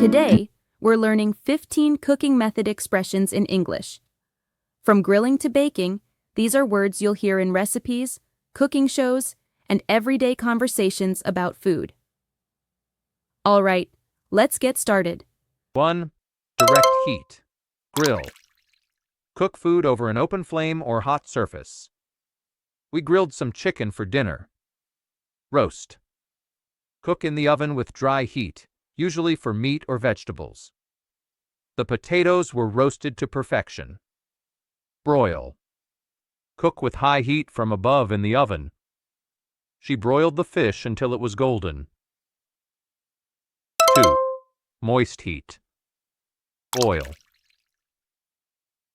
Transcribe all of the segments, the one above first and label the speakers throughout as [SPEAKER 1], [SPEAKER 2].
[SPEAKER 1] Today, we're learning 15 cooking method expressions in English. From grilling to baking, these are words you'll hear in recipes, cooking shows, and everyday conversations about food. All right, let's get started.
[SPEAKER 2] 1. Direct heat. Grill. Cook food over an open flame or hot surface. We grilled some chicken for dinner. Roast. Cook in the oven with dry heat, usually for meat or vegetables. The potatoes were roasted to perfection. Broil. Cook with high heat from above in the oven. She broiled the fish until it was golden. 2. Moist heat. Boil.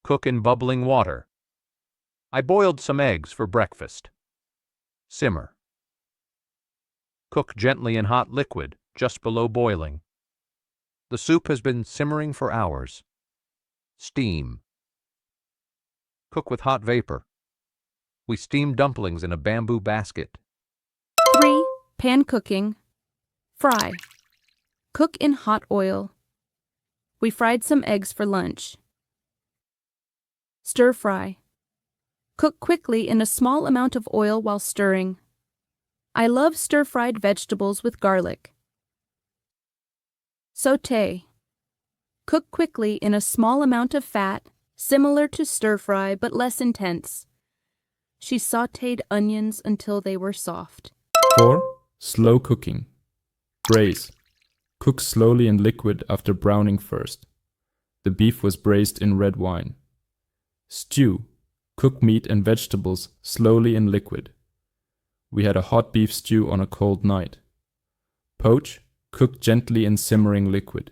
[SPEAKER 2] Cook in bubbling water. I boiled some eggs for breakfast. Simmer. Cook gently in hot liquid, just below boiling. The soup has been simmering for hours. Steam. Cook with hot vapor. We steamed dumplings in a bamboo basket.
[SPEAKER 1] 3. Pan cooking. Fry. Cook in hot oil. We fried some eggs for lunch. Stir fry. Cook quickly in a small amount of oil while stirring. I love stir-fried vegetables with garlic. Sauté. Cook quickly in a small amount of fat, similar to stir-fry but less intense. She sautéed onions until they were soft.
[SPEAKER 3] 4. Slow cooking. Braise. Cook slowly in liquid after browning first. The beef was braised in red wine. Stew. Cook meat and vegetables slowly in liquid. We had a hot beef stew on a cold night. Poach. Cook gently in simmering liquid.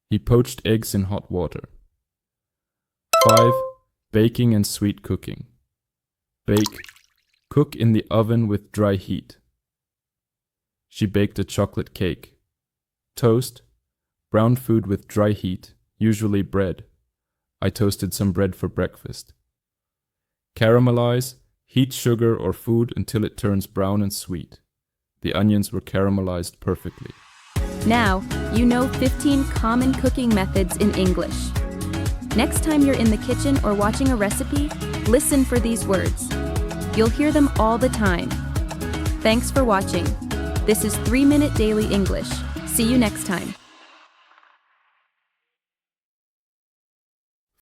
[SPEAKER 3] He poached eggs in hot water. 5. Baking and sweet cooking. Bake. Cook in the oven with dry heat. She baked a chocolate cake. Toast. Brown food with dry heat, usually bread. I toasted some bread for breakfast. Caramelize. Heat sugar or food until it turns brown and sweet. The onions were caramelized perfectly.
[SPEAKER 1] Now, you know 15 common cooking methods in English. Next time you're in the kitchen or watching a recipe, listen for these words. You'll hear them all the time. Thanks for watching. This is 3 Minute Daily English. See you next time.